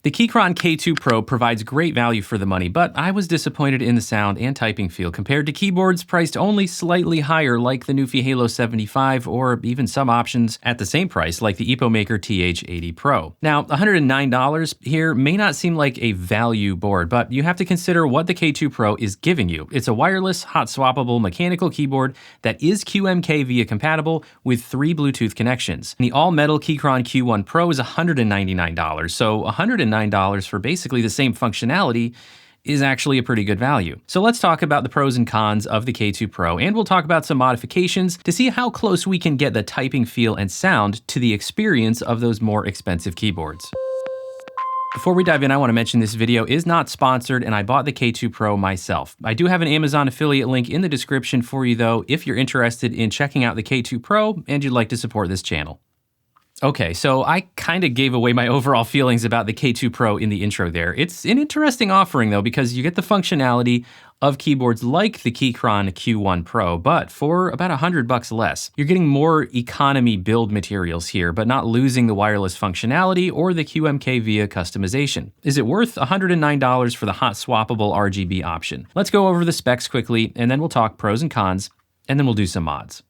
The Keychron K2 Pro provides great value for the money, but I was disappointed in the sound and typing feel compared to keyboards priced only slightly higher like the Newfie Halo 75 or even some options at the same price like the EpoMaker TH80 Pro. Now, $109 here may not seem like a value board, but you have to consider what the K2 Pro is giving you. It's a wireless, hot swappable mechanical keyboard that is QMK VIA compatible with 3 Bluetooth connections. The all-metal Keychron Q1 Pro is $199, so $109 for basically the same functionality is actually a pretty good value. So let's talk about the pros and cons of the K2 Pro, and we'll talk about some modifications to see how close we can get the typing feel and sound to the experience of those more expensive keyboards. Before we dive in, I want to mention this video is not sponsored and I bought the K2 Pro myself. I do have an Amazon affiliate link in the description for you though, if you're interested in checking out the K2 Pro and you'd like to support this channel. Okay, so I kind of gave away my overall feelings about the K2 Pro in the intro there. It's an interesting offering though, because you get the functionality of keyboards like the Keychron Q1 Pro, but for about $100 less. You're getting more economy build materials here, but not losing the wireless functionality or the QMK VIA customization. Is it worth $109 for the hot swappable RGB option? Let's go over the specs quickly, and then we'll talk pros and cons, and then we'll do some mods.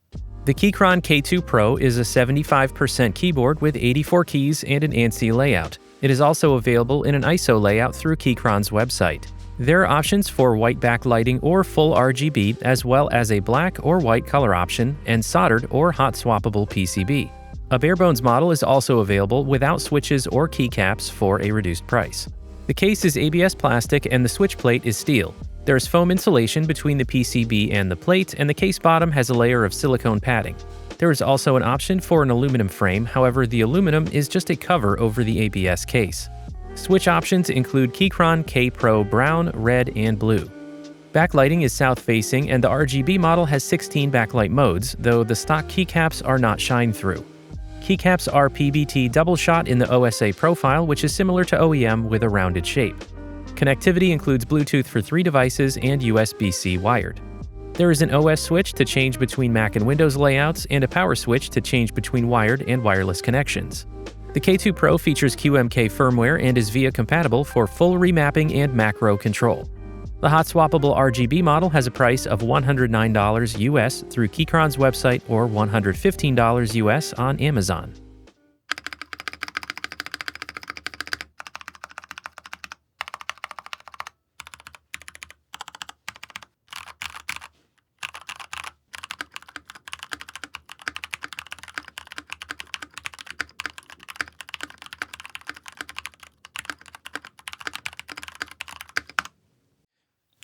The Keychron K2 Pro is a 75% keyboard with 84 keys and an ANSI layout. It is also available in an ISO layout through Keychron's website. There are options for white backlighting or full RGB, as well as a black or white color option and soldered or hot swappable PCB. A barebones model is also available without switches or keycaps for a reduced price. The case is ABS plastic and the switch plate is steel. There is foam insulation between the PCB and the plate, and the case bottom has a layer of silicone padding. There is also an option for an aluminum frame, however the aluminum is just a cover over the ABS case. Switch options include Keychron K Pro brown, red, and blue. Backlighting is south-facing and the RGB model has 16 backlight modes, though the stock keycaps are not shine-through. Keycaps are PBT double shot in the OSA profile, which is similar to OEM with a rounded shape. Connectivity includes Bluetooth for 3 devices and USB-C wired. There is an OS switch to change between Mac and Windows layouts and a power switch to change between wired and wireless connections. The K2 Pro features QMK firmware and is VIA compatible for full remapping and macro control. The hot swappable RGB model has a price of $109 US through Keychron's website or $115 US on Amazon.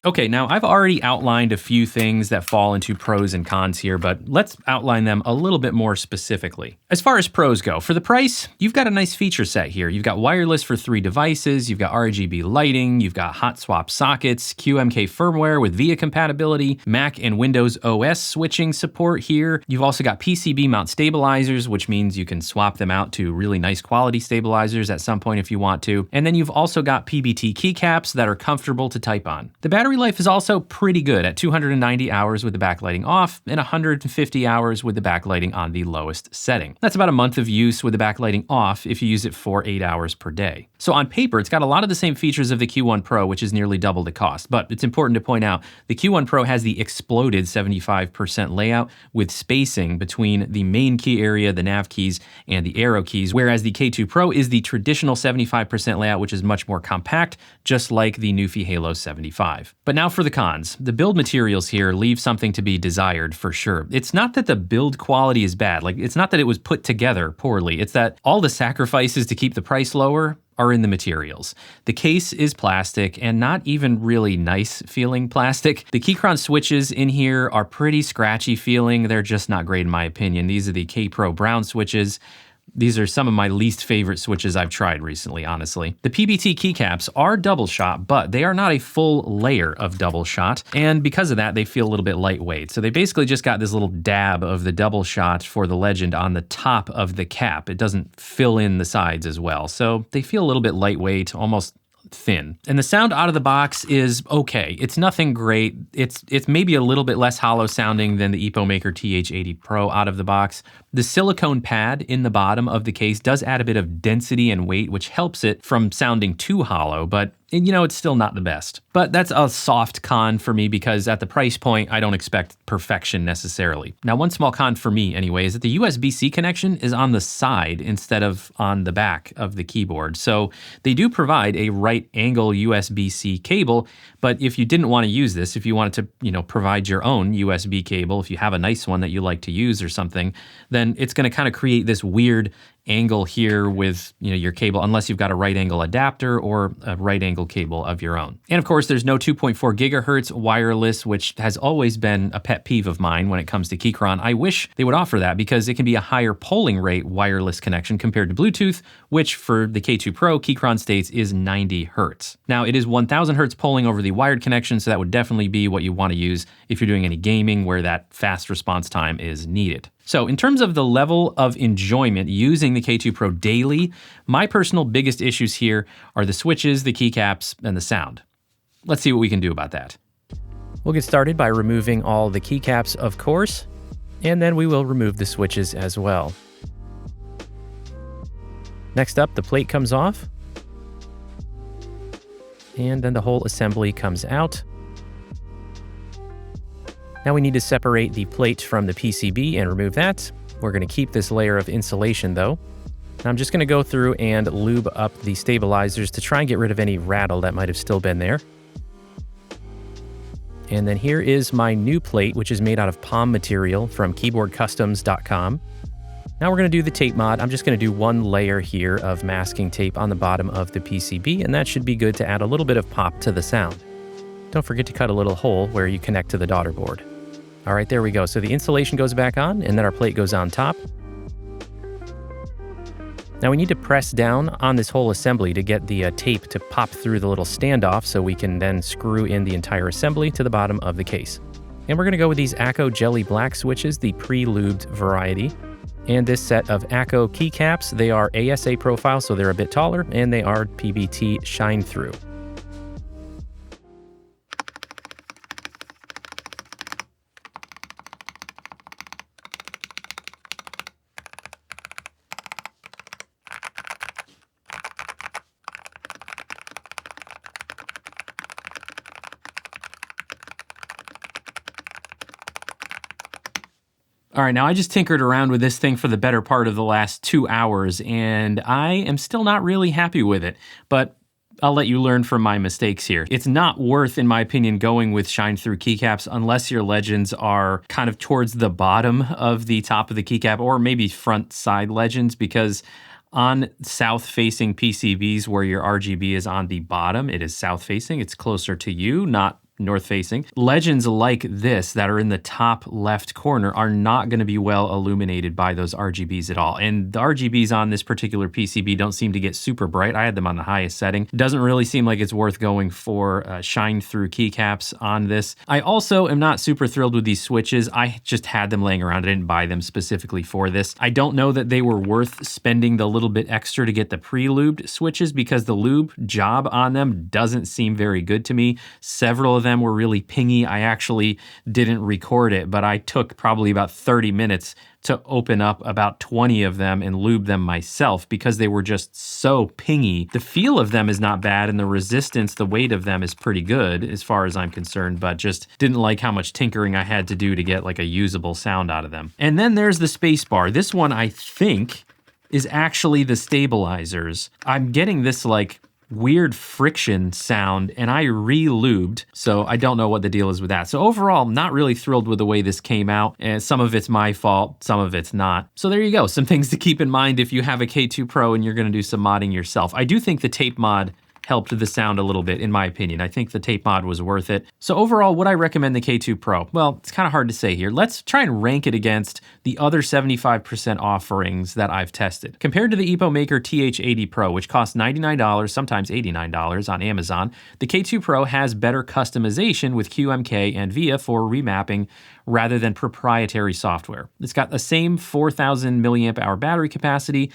Okay, now I've already outlined a few things that fall into pros and cons here, but let's outline them a little bit more specifically. As far as pros go, for the price, you've got a nice feature set here. You've got wireless for 3 devices, you've got RGB lighting, you've got hot swap sockets, QMK firmware with VIA compatibility, Mac and Windows OS switching support here. You've also got PCB mount stabilizers, which means you can swap them out to really nice quality stabilizers at some point if you want to. And then you've also got PBT keycaps that are comfortable to type on. The battery life is also pretty good at 290 hours with the backlighting off and 150 hours with the backlighting on the lowest setting. That's about a month of use with the backlighting off if you use it for 8 hours per day. So on paper, it's got a lot of the same features of the Q1 Pro, which is nearly double the cost. But it's important to point out, the Q1 Pro has the exploded 75% layout with spacing between the main key area, the nav keys, and the arrow keys, whereas the K2 Pro is the traditional 75% layout, which is much more compact, just like the Newfie Halo 75. But now for the cons. The build materials here leave something to be desired for sure. It's not that the build quality is bad, it's not that it was put together poorly, it's that all the sacrifices to keep the price lower are in the materials. The case is plastic and not even really nice feeling plastic. The Keychron switches in here are pretty scratchy feeling. They're just not great in my opinion. These are the K Pro brown switches. These are some of my least favorite switches I've tried recently, honestly. The PBT keycaps are double shot, but they are not a full layer of double shot, and because of that, they feel a little bit lightweight. So they basically just got this little dab of the double shot for the legend on the top of the cap. It doesn't fill in the sides as well, so they feel a little bit lightweight, almost thin. And the sound out of the box is okay. It's nothing great. It's maybe a little bit less hollow sounding than the EpoMaker TH80 Pro out of the box. The silicone pad in the bottom of the case does add a bit of density and weight, which helps it from sounding too hollow, but it's still not the best. But that's a soft con for me because at the price point, I don't expect perfection necessarily. Now, one small con for me anyway is that the USB-C connection is on the side instead of on the back of the keyboard. So they do provide a right angle USB-C cable, but if you didn't want to use this, if you wanted to, provide your own USB cable, if you have a nice one that you like to use or something, then it's going to kind of create this weird angle here with your cable, unless you've got a right angle adapter or a right angle cable of your own. And of course, there's no 2.4 gigahertz wireless, which has always been a pet peeve of mine when it comes to Keychron. I wish they would offer that because it can be a higher polling rate wireless connection compared to Bluetooth, which for the K2 Pro, Keychron states is 90 hertz. Now, it is 1000 hertz polling over the wired connection, so that would definitely be what you want to use if you're doing any gaming where that fast response time is needed. So in terms of the level of enjoyment using the K2 Pro daily, my personal biggest issues here are the switches, the keycaps, and the sound. Let's see what we can do about that. We'll get started by removing all the keycaps, of course, and then we will remove the switches as well. Next up, the plate comes off, and then the whole assembly comes out. Now we need to separate the plate from the PCB and remove that. We're going to keep this layer of insulation though. I'm just going to go through and lube up the stabilizers to try and get rid of any rattle that might have still been there. And then here is my new plate, which is made out of palm material from keyboardcustoms.com. Now we're going to do the tape mod. I'm just going to do one layer here of masking tape on the bottom of the PCB, and that should be good to add a little bit of pop to the sound. Don't forget to cut a little hole where you connect to the daughter board. All right, there we go. So the insulation goes back on, and then our plate goes on top. Now we need to press down on this whole assembly to get the tape to pop through the little standoff so we can then screw in the entire assembly to the bottom of the case. And we're going to go with these Acco Jelly Black switches, the pre-lubed variety. And this set of Acco keycaps, they are ASA profile, so they're a bit taller, and they are PBT shine through. All right, now I just tinkered around with this thing for the better part of the last 2 hours, and I am still not really happy with it, but I'll let you learn from my mistakes here. It's not worth, in my opinion, going with shine-through keycaps unless your legends are kind of towards the bottom of the top of the keycap, or maybe front-side legends, because on south-facing PCBs where your RGB is on the bottom, it is south-facing, it's closer to you, not north-facing. Legends like this that are in the top left corner are not going to be well illuminated by those RGBs at all. And the RGBs on this particular PCB don't seem to get super bright. I had them on the highest setting. Doesn't really seem like it's worth going for shine-through keycaps on this. I also am not super thrilled with these switches. I just had them laying around. I didn't buy them specifically for this. I don't know that they were worth spending the little bit extra to get the pre-lubed switches because the lube job on them doesn't seem very good to me. Several of them were really pingy. I actually didn't record it, but I took probably about 30 minutes to open up about 20 of them and lube them myself because they were just so pingy. The feel of them is not bad, and the resistance, the weight of them is pretty good as far as I'm concerned, but just didn't like how much tinkering I had to do to get like a usable sound out of them. And then there's the space bar. This one I think is actually the stabilizers. I'm getting this like weird friction sound, and I re-lubed, so I don't know what the deal is with that. So overall, I'm not really thrilled with the way this came out, and some of it's my fault, some of it's not. So there you go, some things to keep in mind if you have a K2 Pro and you're gonna do some modding yourself. I do think the tape mod helped the sound a little bit, in my opinion. I think the tape mod was worth it. So overall, would I recommend the K2 Pro? Well, it's kind of hard to say here. Let's try and rank it against the other 75% offerings that I've tested. Compared to the EpoMaker TH80 Pro, which costs $99, sometimes $89 on Amazon, the K2 Pro has better customization with QMK and VIA for remapping rather than proprietary software. It's got the same 4,000 milliamp hour battery capacity,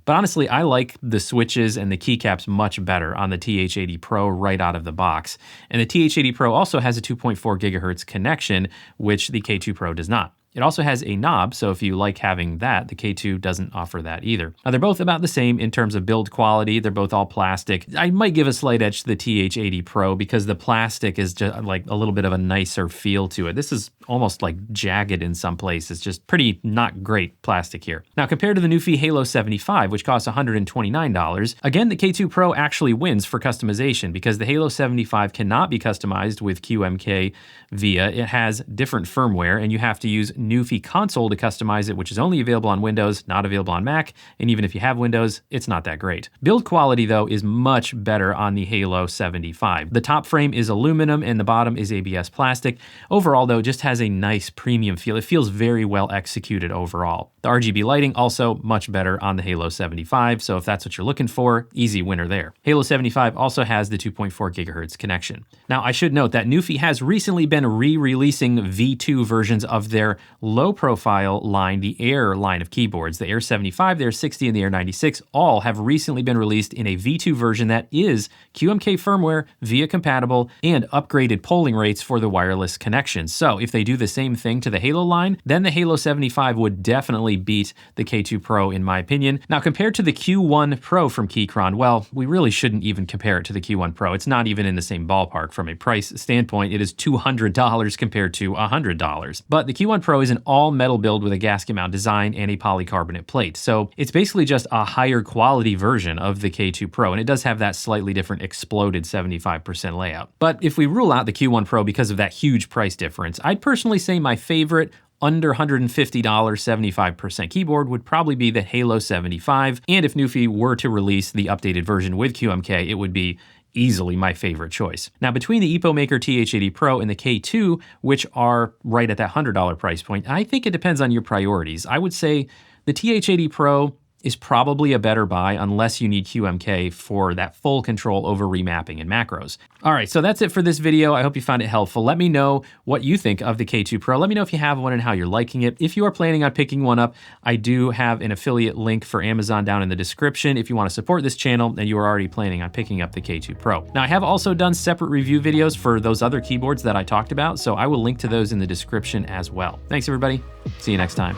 but honestly, I like the switches and the keycaps much better on the TH80 Pro right out of the box. And the TH80 Pro also has a 2.4 gigahertz connection, which the K2 Pro does not. It also has a knob, so if you like having that, the K2 doesn't offer that either. Now they're both about the same in terms of build quality. They're both all plastic. I might give a slight edge to the TH80 Pro because the plastic is just like a little bit of a nicer feel to it. This is almost like jagged in some places, just pretty not great plastic here. Now compared to the Newfie Halo 75, which costs $129, again, the K2 Pro actually wins for customization because the Halo 75 cannot be customized with QMK VIA. It has different firmware and you have to use Newfie Console to customize it, which is only available on Windows, not available on Mac, and even if you have Windows, it's not that great. Build quality though is much better on the Halo 75. The top frame is aluminum and the bottom is ABS plastic. Overall though, just has a nice premium feel. It feels very well executed overall. The RGB lighting also much better on the Halo 75, so if that's what you're looking for, easy winner there. Halo 75 also has the 2.4 gigahertz connection. Now I should note that Newfie has recently been re-releasing V2 versions of their low profile line, the Air line of keyboards. The Air 75, the Air 60, and the Air 96 all have recently been released in a V2 version that is QMK firmware, VIA compatible, and upgraded polling rates for the wireless connection. So if they do the same thing to the Halo line, then the Halo 75 would definitely beat the K2 Pro in my opinion. Now compared to the Q1 Pro from Keychron, well, we really shouldn't even compare it to the Q1 Pro. It's not even in the same ballpark from a price standpoint. It is $200 compared to $100. But the Q1 Pro is an all metal build with a gasket mount design and a polycarbonate plate. So it's basically just a higher quality version of the K2 Pro, and it does have that slightly different exploded 75% layout. But if we rule out the Q1 Pro because of that huge price difference, I'd personally say my favorite under $150 75% keyboard would probably be the Halo 75, and if Newfie were to release the updated version with QMK, it would be easily my favorite choice. Now between the EpoMaker TH80 Pro and the K2, which are right at that $100 price point, I think it depends on your priorities. I would say the TH80 Pro is probably a better buy unless you need QMK for that full control over remapping and macros. All right, so that's it for this video. I hope you found it helpful. Let me know what you think of the K2 Pro. Let me know if you have one and how you're liking it. If you are planning on picking one up, I do have an affiliate link for Amazon down in the description if you want to support this channel and you are already planning on picking up the K2 Pro. Now, I have also done separate review videos for those other keyboards that I talked about, so I will link to those in the description as well. Thanks, everybody. See you next time.